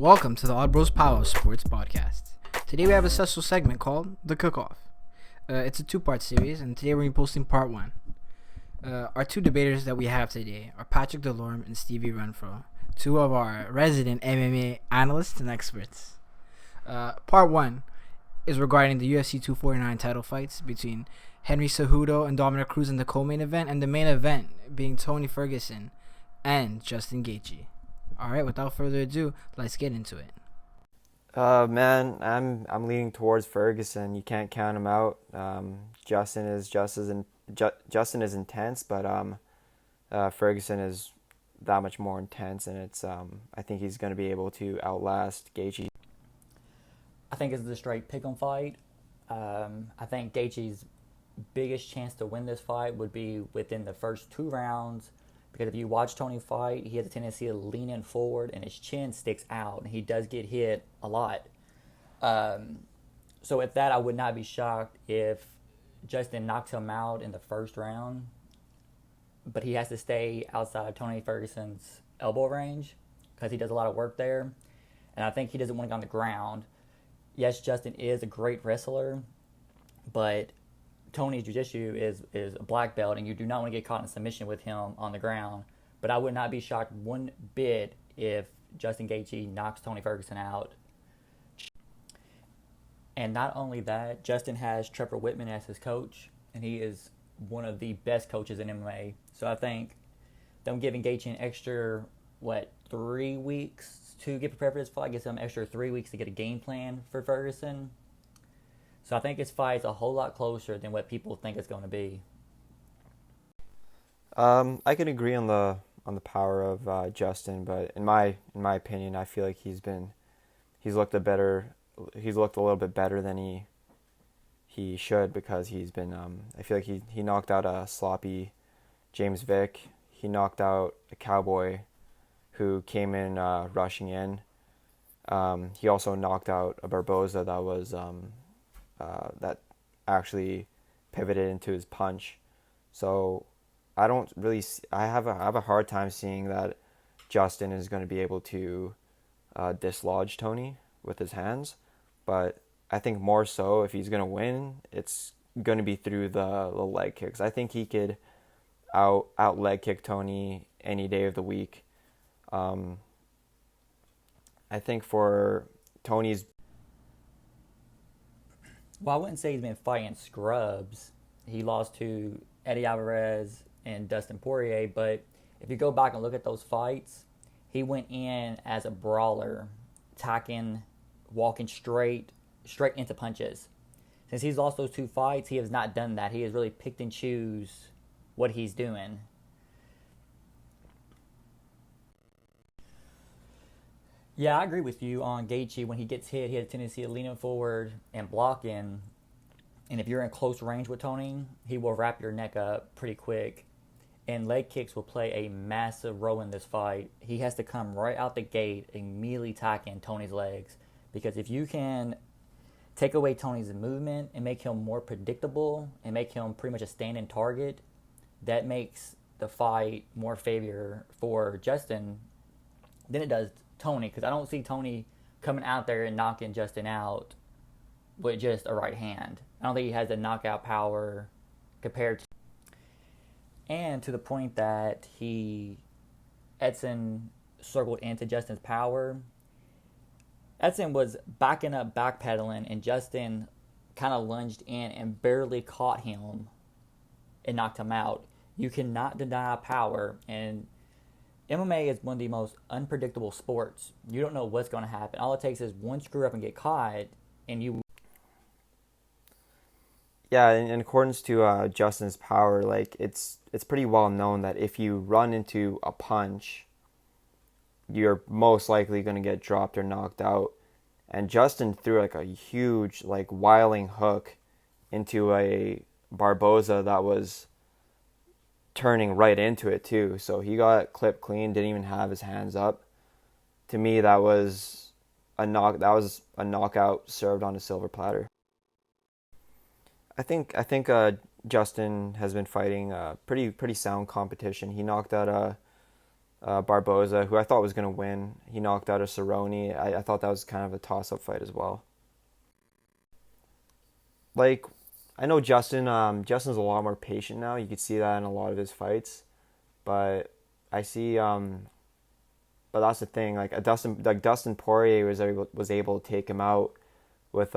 Welcome to the Odd.brs Power Sports Podcast. Today we have a special segment called The Cook-Off. It's a two-part series, and today we're posting part one. Our two debaters that we have today are Patrick DeLorme and Stevie, two of our resident MMA analysts and experts. Part one is regarding the UFC 249 title fights between Henry Cejudo and Dominic Cruz in the co-main event, and the main event being Tony Ferguson and Justin Gaethje. Alright, without further ado, let's get into it. Man, I'm leaning towards Ferguson. You can't count him out. Justin is intense, but Ferguson is that much more intense, and it's I think he's going to be able to outlast Gaethje. I think it's a straight pick'em fight. I think Gaethje's biggest chance to win this fight would be within the first 2 rounds. Because if you watch Tony fight, he has a tendency to lean in forward and his chin sticks out, and he does get hit a lot. So with that, I would not be shocked if Justin knocks him out in the first round. But he has to stay outside of Tony Ferguson's elbow range because he does a lot of work there. And I think he doesn't want to go on the ground. Yes, Justin is a great wrestler, but Tony's jiu-jitsu is a black belt, and you do not want to get caught in submission with him on the ground. But I would not be shocked one bit if Justin Gaethje knocks Tony Ferguson out. And not only that, Justin has Trevor Whitman as his coach, and he is one of the best coaches in MMA. So I think them giving Gaethje an extra, 3 weeks to get prepared for this fight, gives him an extra 3 weeks to get a game plan for Ferguson. So I think this fight's a whole lot closer than what people think it's going to be. I can agree on the power of Justin, but in my opinion, I feel like he's looked a little bit better than he should, because he's been I feel like he knocked out a sloppy James Vick. He knocked out a Cowboy who came in rushing in. He also knocked out a Barboza that was that actually pivoted into his punch. So I have a hard time seeing that Justin is going to be able to dislodge Tony with his hands. But I think more so, if he's going to win, it's going to be through the leg kicks. I think he could out leg kick Tony any day of the week. I think for Tony's... Well, I wouldn't say he's been fighting scrubs. He lost to Eddie Alvarez and Dustin Poirier, but if you go back and look at those fights, he went in as a brawler, attacking, walking straight into punches. Since he's lost those 2 fights, he has not done that. He has really picked and choose what he's doing. Yeah, I agree with you on Gaethje. When he gets hit, he has a tendency of leaning forward and blocking. And if you're in close range with Tony, he will wrap your neck up pretty quick. And leg kicks will play a massive role in this fight. He has to come right out the gate, immediately attacking Tony's legs. Because if you can take away Tony's movement and make him more predictable and make him pretty much a standing target, that makes the fight more favor for Justin than it does Tony, because I don't see Tony coming out there and knocking Justin out with just a right hand. I don't think he has the knockout power compared to... And to the point that Edson circled into Justin's power, Edson was backing up, backpedaling, and Justin kind of lunged in and barely caught him and knocked him out. You cannot deny power, and MMA is one of the most unpredictable sports. You don't know what's going to happen. All it takes is one screw up and get caught, and you... Yeah, in accordance to Justin's power, it's pretty well known that if you run into a punch, you're most likely going to get dropped or knocked out. And Justin threw a huge wiling hook into a Barboza that was turning right into it too. So he got clipped clean, didn't even have his hands up. To me, that was a knockout served on a silver platter. I think Justin has been fighting pretty sound competition. He knocked out Barboza, who I thought was going to win. He knocked out a Cerrone. I thought that was kind of a toss-up fight as well. Like, I know Justin's a lot more patient now. You could see that in a lot of his fights. But I see, but that's the thing. Dustin Poirier was able to take him out with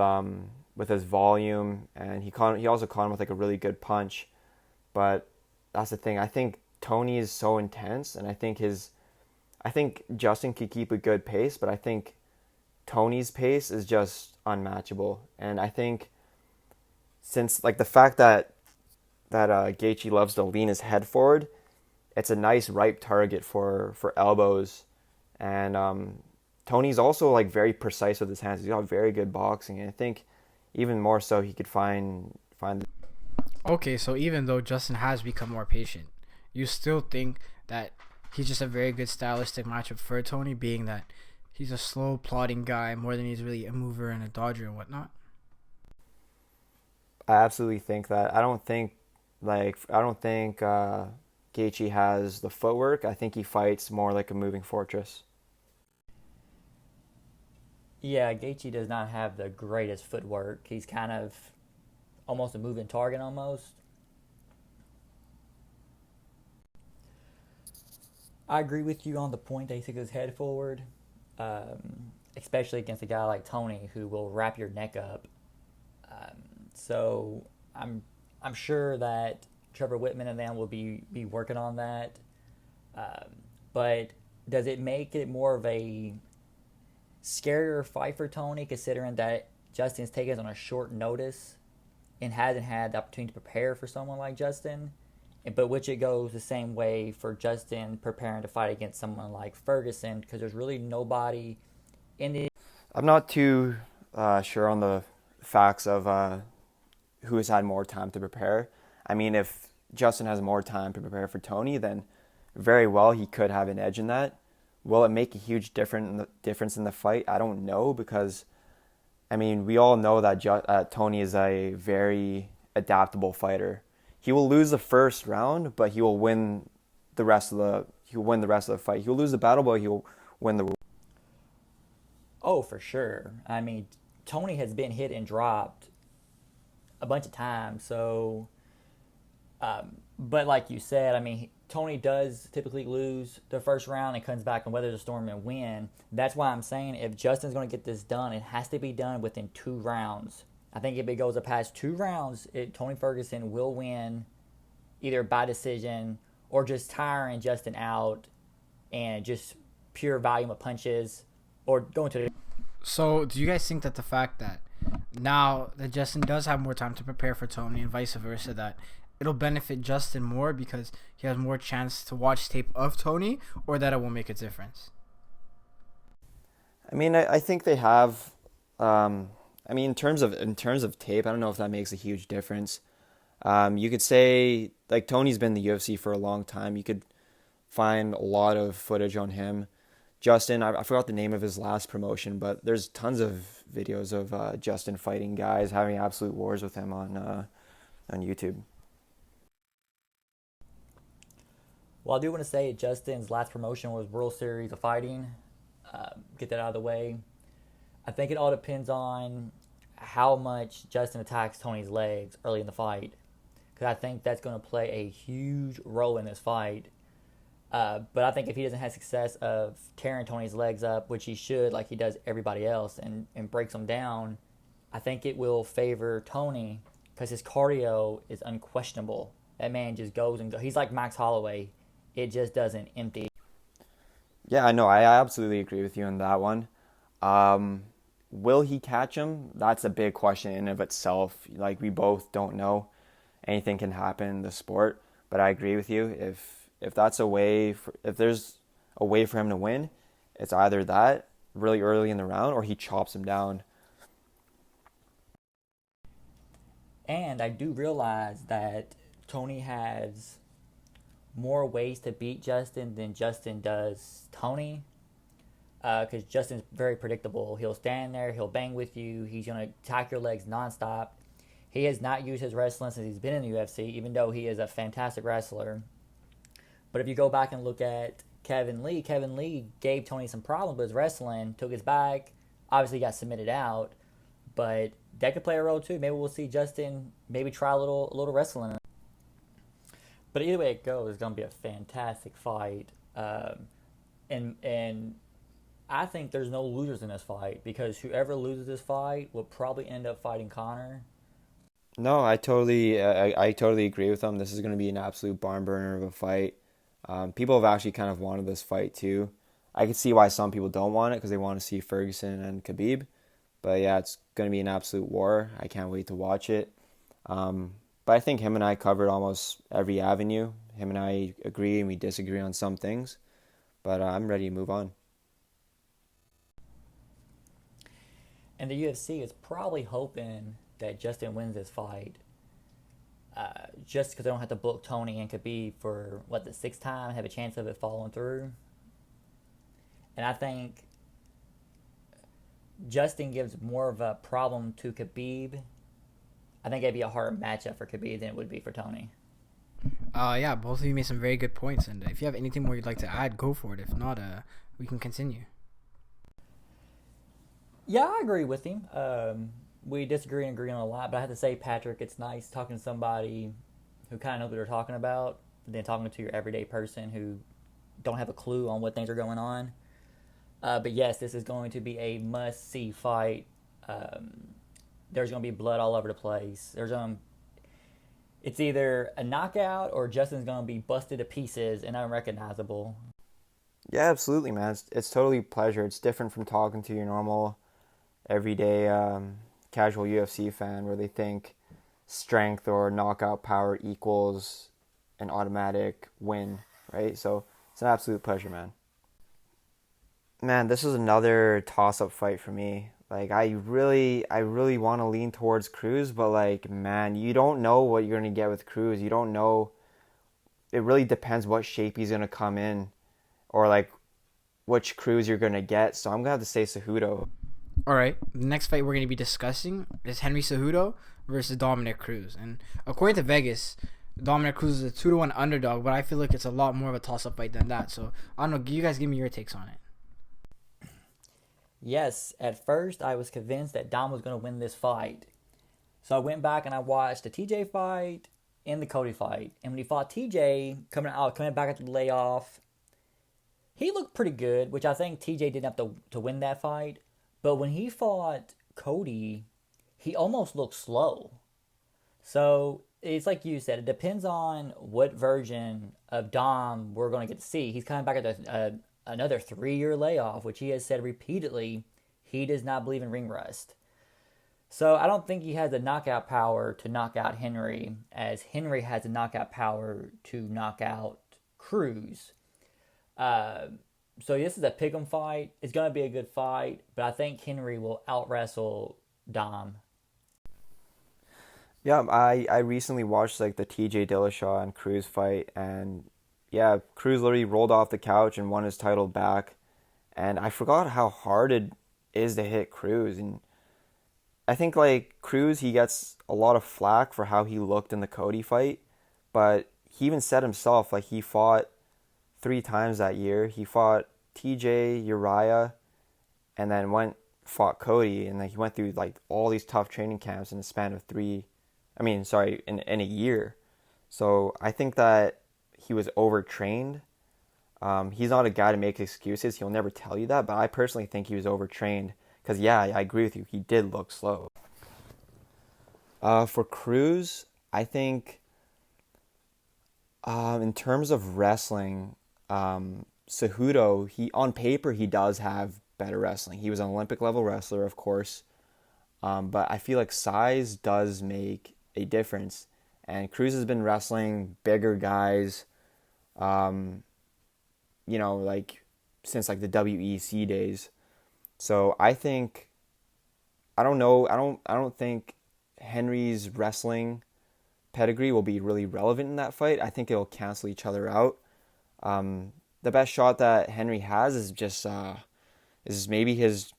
his volume, and he also caught him with like a really good punch. But that's the thing. I think Tony is so intense, and I think Justin could keep a good pace, but I think Tony's pace is just unmatchable. And I think since like the fact that Gaethje loves to lean his head forward, it's a nice ripe target for elbows. And Tony's also like very precise with his hands. He's got very good boxing, and I think even more so he could find. Okay, so even though Justin has become more patient, you still think that he's just a very good stylistic matchup for Tony, being that he's a slow, plodding guy more than he's really a mover and a dodger and whatnot? I absolutely think that. I don't think Gaethje has the footwork. I think he fights more like a moving fortress. Yeah, Gaethje does not have the greatest footwork. He's kind of almost a moving target almost. I agree with you on the point that he took his head forward, especially against a guy like Tony who will wrap your neck up. So I'm sure that Trevor Whitman and them will be working on that. But does it make it more of a scarier fight for Tony, considering that Justin's taken us on a short notice and hasn't had the opportunity to prepare for someone like Justin? But which it goes the same way for Justin preparing to fight against someone like Ferguson, because there's really nobody in the... I'm not too sure on the facts of who has had more time to prepare. I mean, if Justin has more time to prepare for Tony, then very well he could have an edge in that. Will it make a huge difference in the fight? I don't know, because, I mean, we all know that Tony is a very adaptable fighter. He will lose the first round, but he will win the rest of the fight. He'll lose the battle, but he'll win the... Oh, for sure. I mean, Tony has been hit and dropped a bunch of times, so... but like you said, I mean, Tony does typically lose the first round and comes back and weathers the storm and win. That's why I'm saying if Justin's going to get this done, it has to be done within 2 rounds. I think if it goes past 2 rounds, Tony Ferguson will win either by decision or just tiring Justin out and just pure volume of punches or going to the... So do you guys think that the fact that now that Justin does have more time to prepare for Tony and vice versa, that it'll benefit Justin more because he has more chance to watch tape of Tony, or that it will make a difference? I mean, I think they have... I mean, in terms of tape, I don't know if that makes a huge difference. You could say, like, Tony's been in the UFC for a long time. You could find a lot of footage on him. Justin, I forgot the name of his last promotion, but there's tons of videos of Justin fighting guys, having absolute wars with him on YouTube. Well, I do want to say Justin's last promotion was World Series of Fighting. Get that out of the way. I think it all depends on how much Justin attacks Tony's legs early in the fight, because I think that's going to play a huge role in this fight. But I think if he doesn't have success of tearing Tony's legs up, which he should, like he does everybody else, and breaks them down, I think it will favor Tony because his cardio is unquestionable. That man just goes and goes. He's like Max Holloway. It just doesn't empty. Yeah, I know. I absolutely agree with you on that one. Will he catch him? That's a big question in and of itself. Like, we both don't know. Anything can happen in the sport. But I agree with you. If there's a way for him to win, it's either that really early in the round or he chops him down. And I do realize that Tony has more ways to beat Justin than Justin does Tony. Because Justin's very predictable. He'll stand there, he'll bang with you, he's going to attack your legs nonstop. He has not used his wrestling since he's been in the UFC, even though he is a fantastic wrestler. But if you go back and look at Kevin Lee. Kevin Lee gave Tony some problems with his wrestling, took his back, obviously got submitted out, but that could play a role too. Maybe we'll see Justin maybe try a little wrestling. But either way it goes, it's going to be a fantastic fight. And I think there's no losers in this fight because whoever loses this fight will probably end up fighting Connor. No, I totally agree with him. This is going to be an absolute barn burner of a fight. People have actually kind of wanted this fight too. I could see why some people don't want it because they want to see Ferguson and Khabib. But yeah, it's going to be an absolute war. I can't wait to watch it. But I think him and I covered almost every avenue. Him and I agree and we disagree on some things. But I'm ready to move on. And the UFC is probably hoping that Justin wins this fight just because they don't have to book Tony and Khabib for, the sixth time, have a chance of it falling through. And I think Justin gives more of a problem to Khabib. I think it'd be a hard matchup for Khabib than it would be for Tony. Yeah, both of you made some very good points, and if you have anything more you'd like to add, go for it. If not, we can continue. Yeah, I agree with him. We disagree and agree on a lot, but I have to say, Patrick, it's nice talking to somebody who kind of knows what they're talking about than talking to your everyday person who don't have a clue on what things are going on. But yes, this is going to be a must-see fight. There's going to be blood all over the place. It's either a knockout or Justin's going to be busted to pieces and unrecognizable. Yeah, absolutely, man. It's totally a pleasure. It's different from talking to your normal, everyday, casual UFC fan where they think strength or knockout power equals an automatic win, right? So it's an absolute pleasure, man. Man, this is another toss-up fight for me. Like, I really want to lean towards Cruz, but like, man, you don't know what you're gonna get with Cruz. You don't know. It really depends what shape he's gonna come in, or like which Cruz you're gonna get. So I'm gonna have to say Cejudo. All right, the next fight we're going to be discussing is Henry Cejudo versus Dominic Cruz. And according to Vegas, Dominic Cruz is a 2-1 underdog, but I feel like it's a lot more of a toss-up fight than that. So, I don't know, you guys give me your takes on it. Yes, at first I was convinced that Dom was going to win this fight. So I went back and I watched the TJ fight and the Cody fight. And when he fought TJ, coming back after the layoff, he looked pretty good, which I think TJ didn't have to win that fight. But when he fought Cody, he almost looked slow. So it's like you said, it depends on what version of Dom we're going to get to see. He's coming back at another 3-year layoff, which he has said repeatedly he does not believe in ring rust. So I don't think he has the knockout power to knock out Henry, as Henry has the knockout power to knock out Cruz. So this is a pick'em fight. It's going to be a good fight, but I think Henry will out-wrestle Dom. Yeah, I recently watched like the TJ Dillashaw and Cruz fight, and yeah, Cruz literally rolled off the couch and won his title back, and I forgot how hard it is to hit Cruz, and I think like Cruz, he gets a lot of flack for how he looked in the Cody fight, but he even said himself, like, he fought 3 times that year. He fought TJ, Uriah, and then fought Cody, and then he went through like all these tough training camps in the span of in a year. So I think that he was overtrained. He's not a guy to make excuses. He'll never tell you that, but I personally think he was overtrained because, yeah, I agree with you. He did look slow. For Cruz, I think in terms of wrestling, Cejudo, on paper, he does have better wrestling. He was an Olympic level wrestler, of course. But I feel like size does make a difference. And Cruz has been wrestling bigger guys, like since like the WEC days. So I don't think Henry's wrestling pedigree will be really relevant in that fight. I think it'll cancel each other out. The best shot that Henry has is just maybe his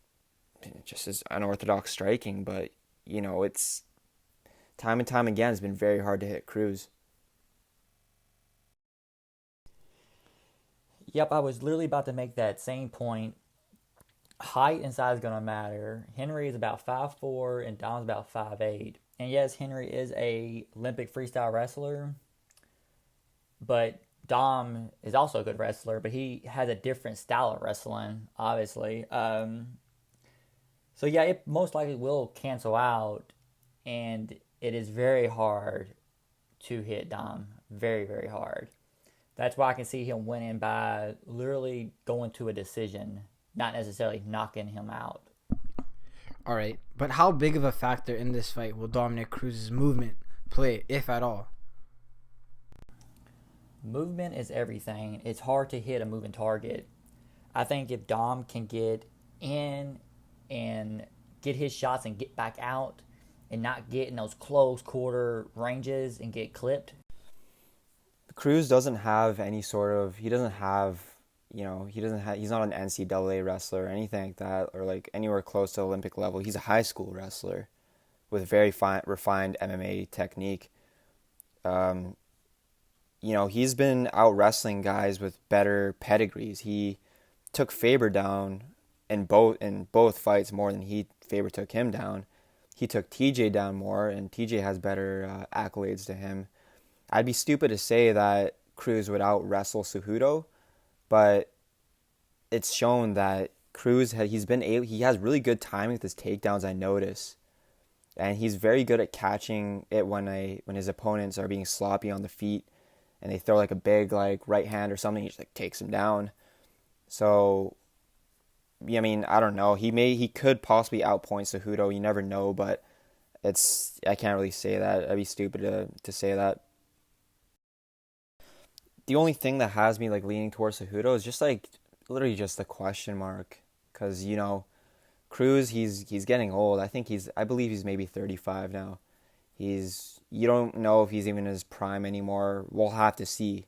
unorthodox striking, but it's time and time again it's been very hard to hit Cruz. Yep, I was literally about to make that same point. Height and size is going to matter. Henry is about 5'4", and Dom's about 5'8". And yes, Henry is a Olympic freestyle wrestler, but Dom is also a good wrestler, but he has a different style of wrestling, obviously. So yeah, it most likely will cancel out, and it is very hard to hit Dom. Very, very hard. That's why I can see him winning by literally going to a decision, not necessarily knocking him out. All right, but how big of a factor in this fight will Dominic Cruz's movement play, if at all? Movement is everything. It's hard to hit a moving target. I think if Dom can get in and get his shots and get back out and not get in those close quarter ranges and get clipped. Cruz doesn't have any sort of, he doesn't have, he's not an NCAA wrestler or anything like that, or like anywhere close to Olympic level. He's a high school wrestler with very refined MMA technique. He's been out wrestling guys with better pedigrees. He took Faber down in both fights more than Faber took him down. He took TJ down more, and TJ has better accolades to him. I'd be stupid to say that Cruz would out wrestle Cejudo, but it's shown that Cruz he has really good timing with his takedowns, I notice, and he's very good at catching it when his opponents are being sloppy on the feet, and they throw like a big like right hand or something. He just like takes him down. So, I mean, I don't know. He could possibly outpoint Cejudo. You never know, but I can't really say that. I'd be stupid to say that. The only thing that has me like leaning towards Cejudo is just like literally just the question mark, because Cruz he's getting old. I believe he's maybe 35 now. You don't know if he's even in his prime anymore. We'll have to see.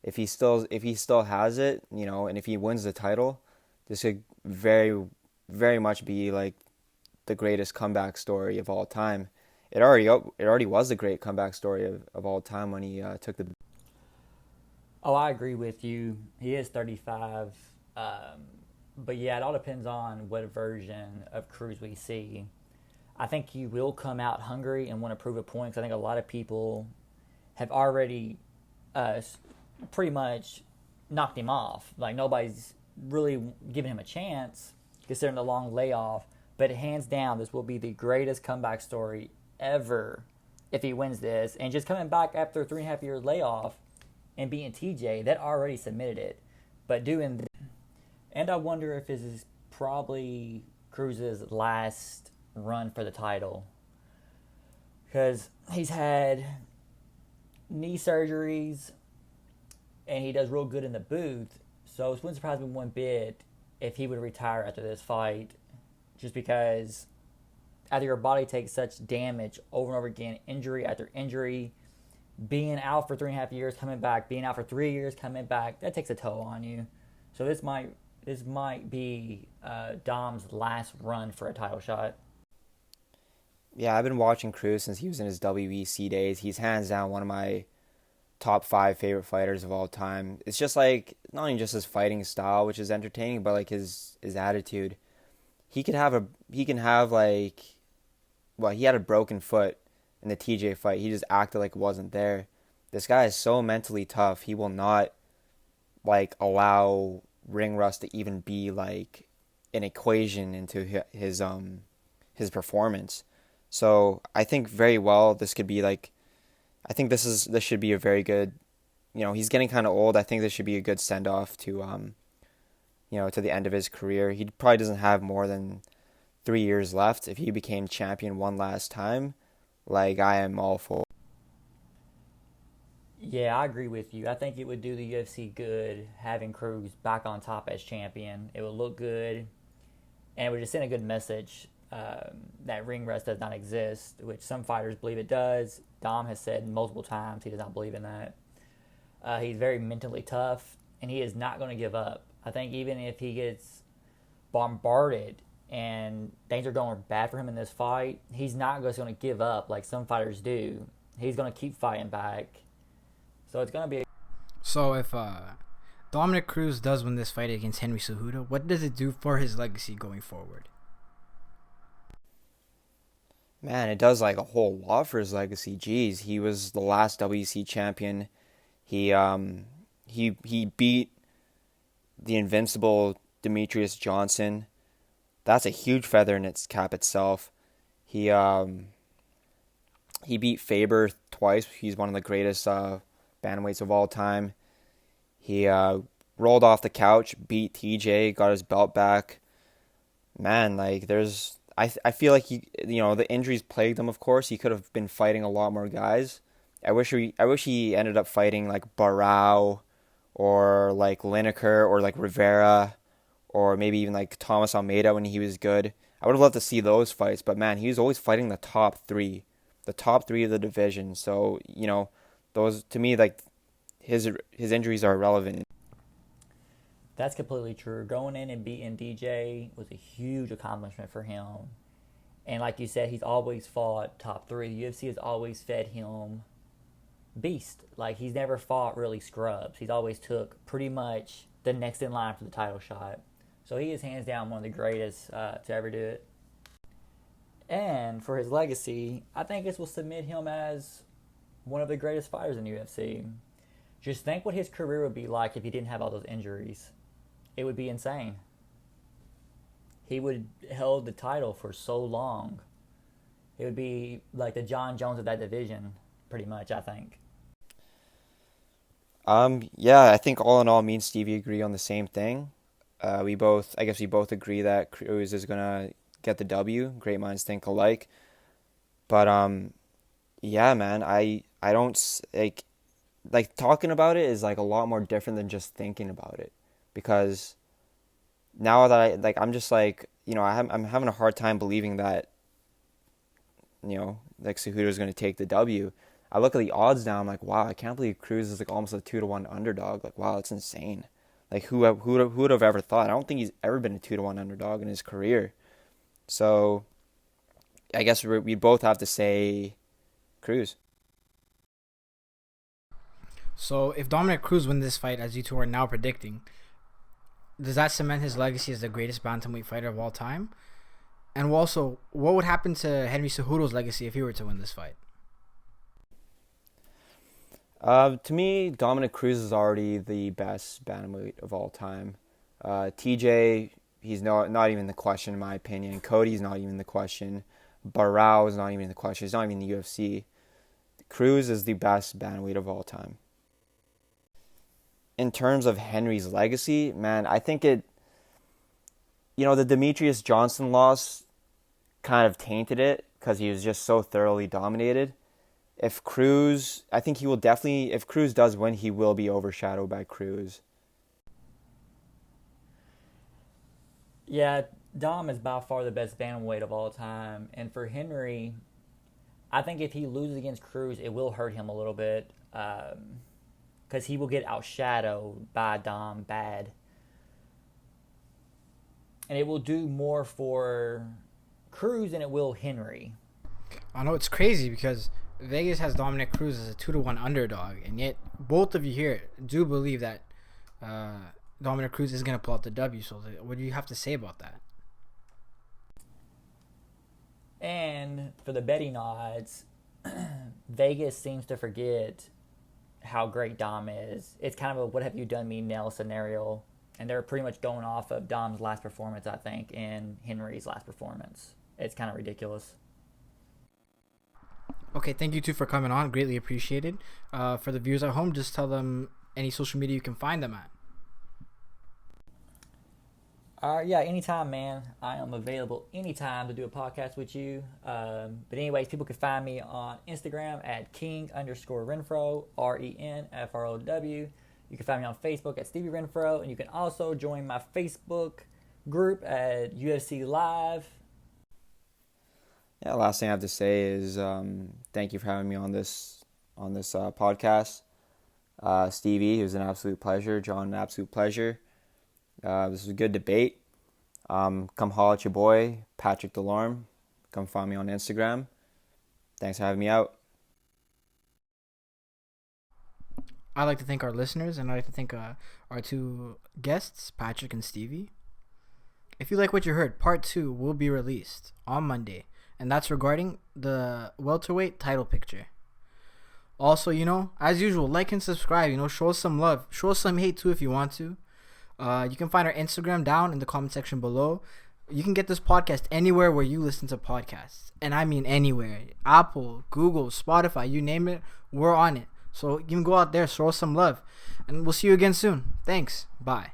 If he still has it, and if he wins the title, this could very, very much be like the greatest comeback story of all time. It already was a great comeback story of all time when he took the. Oh, I agree with you. He is 35. But yeah, it all depends on what version of Cruz we see. I think he will come out hungry and want to prove a point, because I think a lot of people have already pretty much knocked him off. Like, nobody's really giving him a chance considering the long layoff. But hands down, this will be the greatest comeback story ever if he wins this. And just coming back after a 3.5 year layoff and beating TJ, that already submitted it. But doing this, and I wonder if this is probably Cruz's last run for the title, because he's had knee surgeries and he does real good in the booth. So it wouldn't surprise me one bit if he would retire after this fight, just because after your body takes such damage over and over again, injury after injury, being out for 3.5 years, coming back, being out for 3 years, coming back, that takes a toll on you. So this might be Dom's last run for a title shot. Yeah, I've been watching Cruz since he was in his WEC days. He's hands down one of my top 5 favorite fighters of all time. It's just like, not only just his fighting style, which is entertaining, but like his attitude. He had a broken foot in the TJ fight. He just acted like it wasn't there. This guy is so mentally tough. He will not like allow ring rust to even be like an equation into his performance. So I think very well this could be like, I think this should be a very good, he's getting kind of old. I think this should be a good send off to to the end of his career. He probably doesn't have more than 3 years left. If he became champion one last time, like, I am all for. Yeah, I agree with you. I think it would do the UFC good having Cruz back on top as champion. It would look good, and it would just send a good message that ring rust does not exist, which some fighters believe it does. Dom has said multiple times he does not believe in that. He's very mentally tough, and he is not going to give up. I think even if he gets bombarded and things are going bad for him in this fight, he's not just going to give up like some fighters do. He's going to keep fighting back. So it's going to be. So if Dominic Cruz does win this fight against Henry Cejudo, what does it do for his legacy going forward? Man, it does like a whole lot for his legacy. Jeez, he was the last WC champion. He beat the invincible Demetrius Johnson. That's a huge feather in its cap itself. He beat Faber twice. He's one of the greatest bantamweights of all time. He rolled off the couch, beat TJ, got his belt back. Man, like I feel like the injuries plagued him. Of course, he could have been fighting a lot more guys. I wish he ended up fighting like Barao, or like Lineker, or like Rivera, or maybe even like Thomas Almeida when he was good. I would have loved to see those fights, but man, he was always fighting the top three of the division. So those, to me, like his injuries are irrelevant. That's completely true. Going in and beating DJ was a huge accomplishment for him. And like you said, he's always fought top three. The UFC has always fed him beast. Like, he's never fought really scrubs. He's always took pretty much the next in line for the title shot. So he is hands down one of the greatest to ever do it. And for his legacy, I think this will submit him as one of the greatest fighters in the UFC. Just think what his career would be like if he didn't have all those injuries. It would be insane. He would have held the title for so long. It would be like the John Jones of that division, pretty much, I think. Yeah, I think all in all, me and Stevie agree on the same thing. We both agree that Cruz is gonna get the W. Great minds think alike. But yeah, man, I don't like talking about it is like a lot more different than just thinking about it, because now that I'm just like, I'm having a hard time believing that like Cejudo is going to take the W. I look at the odds now, I'm like, wow, I can't believe Cruz is like almost a 2-1 underdog. Like, wow, that's insane. Like, who would have ever thought? I don't think he's ever been a 2-1 underdog in his career. So I guess we both have to say Cruz. So if Dominic Cruz wins this fight, as you two are now predicting, does that cement his legacy as the greatest bantamweight fighter of all time? And also, what would happen to Henry Cejudo's legacy if he were to win this fight? To me, Dominic Cruz is already the best bantamweight of all time. TJ, he's not even the question in my opinion. Cody's not even the question. Barao is not even the question. He's not even in the UFC. Cruz is the best bantamweight of all time. In terms of Henry's legacy, man, I think the Demetrius Johnson loss kind of tainted it because he was just so thoroughly dominated. If Cruz does win, he will be overshadowed by Cruz. Yeah, Dom is by far the best bantamweight of all time. And for Henry, I think if he loses against Cruz, it will hurt him a little bit. Because he will get outshadowed by Dom bad. And it will do more for Cruz than it will Henry. I know it's crazy because Vegas has Dominic Cruz as a 2-1 underdog, and yet both of you here do believe that Dominic Cruz is going to pull out the W. So what do you have to say about that? And for the betting odds, Vegas seems to forget how great Dom is. It's kind of a what have you done me now scenario, and they're pretty much going off of Dom's last performance, I think, and Henry's last performance. It's kind of ridiculous. Okay, thank you two for coming on. Greatly appreciated. For the viewers at home, just tell them any social media you can find them at. Yeah, anytime, man. I am available anytime to do a podcast with you. But anyways, people can find me on Instagram at king_Renfro, RENFROW. You can find me on Facebook at Stevie Renfro, and you can also join my Facebook group at UFC Live. Yeah, last thing I have to say is thank you for having me on this podcast. Stevie, it was an absolute pleasure. John, an absolute pleasure. This was a good debate. Come holler at your boy, Patrick DeLorme. Come find me on Instagram. Thanks for having me out. I'd like to thank our listeners, and I'd like to thank our two guests, Patrick and Stevie. If you like what you heard, part 2 will be released on Monday, and that's regarding the welterweight title picture. Also, as usual, like and subscribe. Show us some love. Show us some hate too if you want to. You can find our Instagram down in the comment section below. You can get this podcast anywhere where you listen to podcasts. And I mean anywhere. Apple, Google, Spotify, you name it, we're on it. So you can go out there, show us some love. And we'll see you again soon. Thanks. Bye.